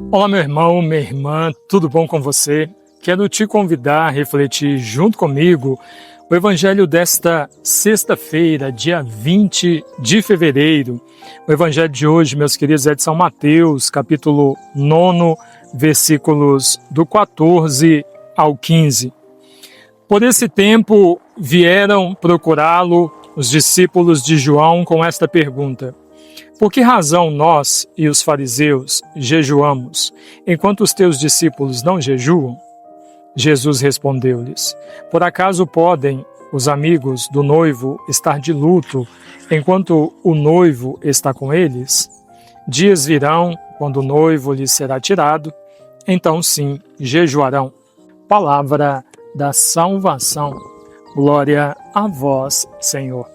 Olá, meu irmão, minha irmã, tudo bom com você? Quero te convidar a refletir junto comigo o Evangelho desta sexta-feira, dia 20 de fevereiro. O Evangelho de hoje, meus queridos, é de São Mateus, capítulo 9, versículos do 14 ao 15. Por esse tempo vieram procurá-lo os discípulos de João com esta pergunta: por que razão nós e os fariseus jejuamos, enquanto os teus discípulos não jejuam? Jesus respondeu-lhes: por acaso podem os amigos do noivo estar de luto, enquanto o noivo está com eles? Dias virão, quando o noivo lhes será tirado, então sim jejuarão. Palavra da salvação. Glória a vós, Senhor.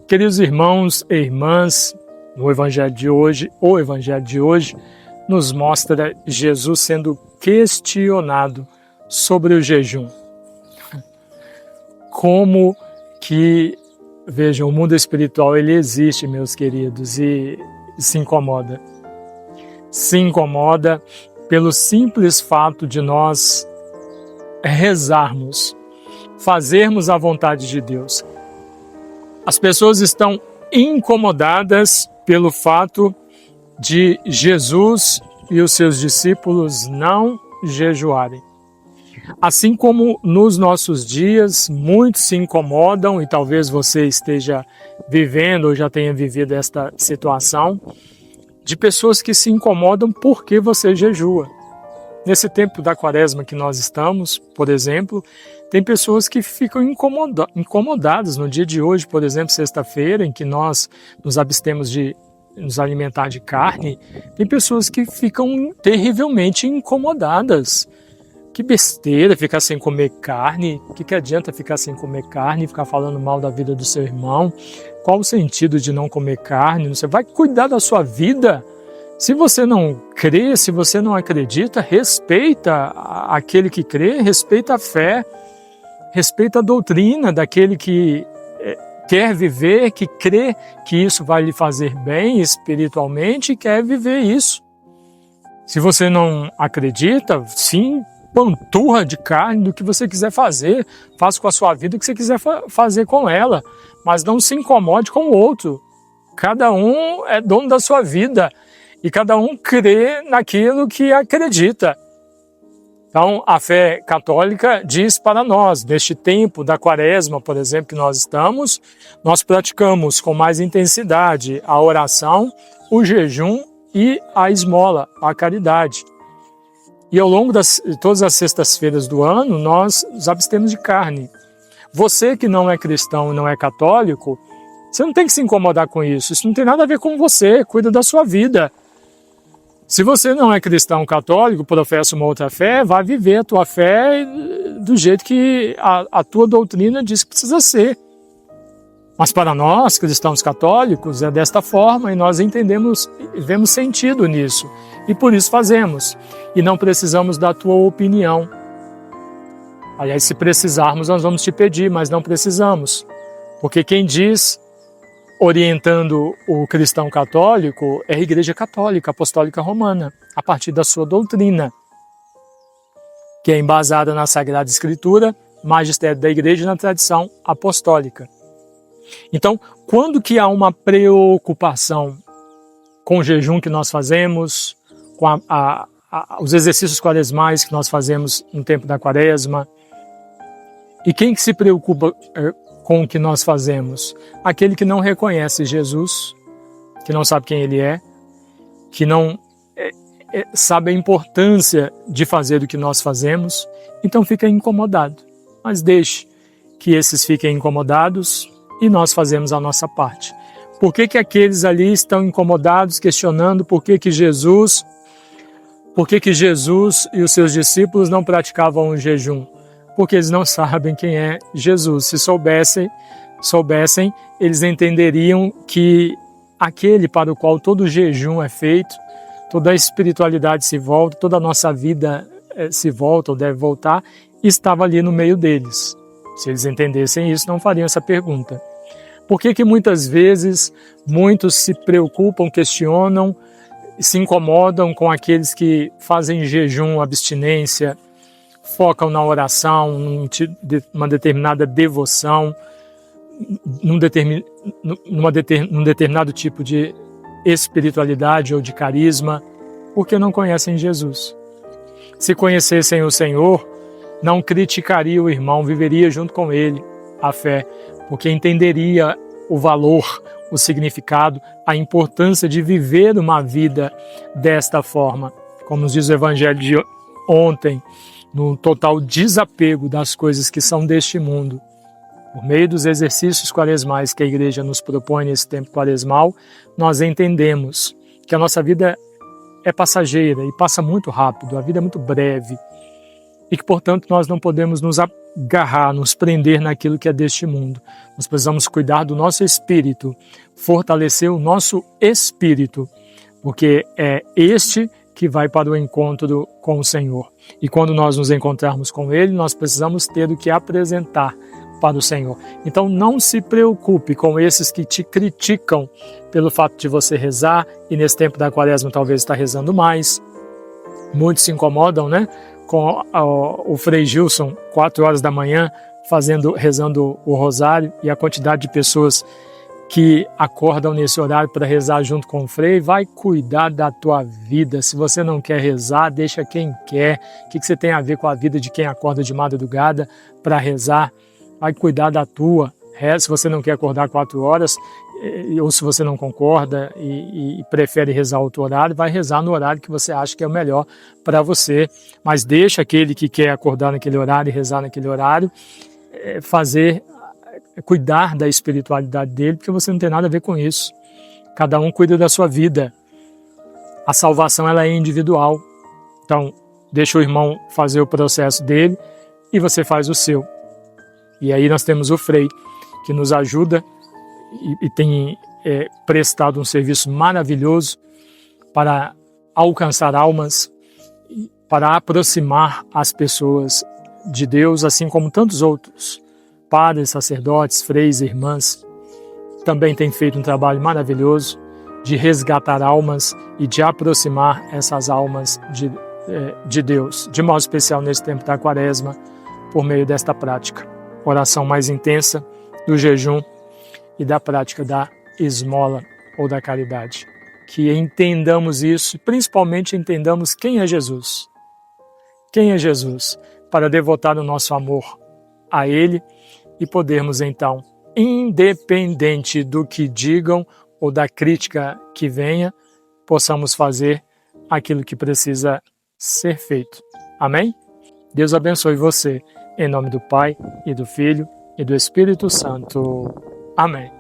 Queridos irmãos e irmãs, o Evangelho de hoje nos mostra Jesus sendo questionado sobre o jejum. Como que, vejam, o mundo espiritual ele existe, meus queridos, e se incomoda. Se incomoda pelo simples fato de nós rezarmos, fazermos a vontade de Deus. As pessoas estão incomodadas pelo fato de Jesus e os seus discípulos não jejuarem. Assim como nos nossos dias, muitos se incomodam, e talvez você esteja vivendo ou já tenha vivido esta situação, de pessoas que se incomodam porque você jejua. Nesse tempo da quaresma que nós estamos, por exemplo, tem pessoas que ficam incomodadas no dia de hoje, por exemplo, sexta-feira, em que nós nos abstemos de nos alimentar de carne. Tem pessoas que ficam terrivelmente incomodadas. Que besteira ficar sem comer carne. O que adianta ficar sem comer carne e ficar falando mal da vida do seu irmão? Qual o sentido de não comer carne? Você vai cuidar da sua vida. Se você não crê, se você não acredita, respeita aquele que crê, respeita a fé, respeita a doutrina daquele que quer viver, que crê que isso vai lhe fazer bem espiritualmente e quer viver isso. Se você não acredita, sim, panturra de carne do que você quiser fazer, faça com a sua vida o que você quiser fazer com ela, mas não se incomode com o outro. Cada um é dono da sua vida. E cada um crê naquilo que acredita. Então, a fé católica diz para nós, neste tempo da quaresma, por exemplo, que nós estamos, nós praticamos com mais intensidade a oração, o jejum e a esmola, a caridade. E ao longo de todas as sextas-feiras do ano, nós nos abstemos de carne. Você que não é cristão e não é católico, você não tem que se incomodar com isso. Isso não tem nada a ver com você, cuida da sua vida. Se você não é cristão católico, professa uma outra fé, vai viver a tua fé do jeito que a tua doutrina diz que precisa ser. Mas para nós, cristãos católicos, é desta forma e nós entendemos, vemos sentido nisso. E por isso fazemos. E não precisamos da tua opinião. Aliás, se precisarmos, nós vamos te pedir, mas não precisamos. Porque quem diz, orientando o cristão católico, é a Igreja Católica Apostólica Romana, a partir da sua doutrina, que é embasada na Sagrada Escritura, magistério da Igreja e na tradição apostólica. Então, quando que há uma preocupação com o jejum que nós fazemos, com os exercícios quaresmais que nós fazemos no tempo da quaresma, e quem que se preocupa com o que nós fazemos? Aquele que não reconhece Jesus, que não sabe quem Ele é, que não sabe a importância de fazer o que nós fazemos, então fica incomodado. Mas deixe que esses fiquem incomodados e nós fazemos a nossa parte. Por que que aqueles ali estão incomodados, questionando por que que Jesus e os seus discípulos não praticavam o jejum? Porque eles não sabem quem é Jesus. Se soubessem, eles entenderiam que aquele para o qual todo o jejum é feito, toda a espiritualidade se volta, toda a nossa vida se volta ou deve voltar, estava ali no meio deles. Se eles entendessem isso, não fariam essa pergunta. Por que que muitas vezes muitos se preocupam, questionam se incomodam com aqueles que fazem jejum, abstinência, focam na oração, numa determinada devoção, num determinado tipo de espiritualidade ou de carisma, porque não conhecem Jesus. Se conhecessem o Senhor, não criticaria o irmão, viveria junto com ele a fé, porque entenderia o valor, o significado, a importância de viver uma vida desta forma. Como nos diz o Evangelho de ontem, no total desapego das coisas que são deste mundo. Por meio dos exercícios quaresmais que a Igreja nos propõe nesse tempo quaresmal, nós entendemos que a nossa vida é passageira e passa muito rápido, a vida é muito breve, e que, portanto, nós não podemos nos agarrar, nos prender naquilo que é deste mundo. Nós precisamos cuidar do nosso espírito, fortalecer o nosso espírito, porque é este que vai para o encontro com o Senhor. E quando nós nos encontrarmos com Ele, nós precisamos ter o que apresentar para o Senhor. Então não se preocupe com esses que te criticam pelo fato de você rezar, e nesse tempo da quaresma talvez está rezando mais. Muitos se incomodam, né, com o Frei Gilson, 4 horas da manhã, rezando o rosário, e a quantidade de pessoas que acordam nesse horário para rezar junto com o Frei. Vai cuidar da tua vida. Se você não quer rezar, deixa quem quer. O que você tem a ver com a vida de quem acorda de madrugada para rezar? Vai cuidar da tua. Se você não quer acordar 4 horas, ou se você não concorda e prefere rezar outro horário, vai rezar no horário que você acha que é o melhor para você. Mas deixa aquele que quer acordar naquele horário e rezar naquele horário cuidar da espiritualidade dele, porque você não tem nada a ver com isso. Cada um cuida da sua vida. A salvação, ela é individual. Então, deixa o irmão fazer o processo dele e você faz o seu. E aí nós temos o Frei, que nos ajuda e tem prestado um serviço maravilhoso para alcançar almas, para aproximar as pessoas de Deus, assim como tantos outros padres, sacerdotes, freis, irmãs, também tem feito um trabalho maravilhoso de resgatar almas e de aproximar essas almas de Deus, de modo especial nesse tempo da quaresma, por meio desta prática. Oração mais intensa, do jejum e da prática da esmola ou da caridade. Que entendamos isso e principalmente entendamos quem é Jesus. Quem é Jesus? Para devotar o nosso amor a Ele e podermos então, independente do que digam ou da crítica que venha, possamos fazer aquilo que precisa ser feito. Amém? Deus abençoe você, em nome do Pai, e do Filho, e do Espírito Santo. Amém.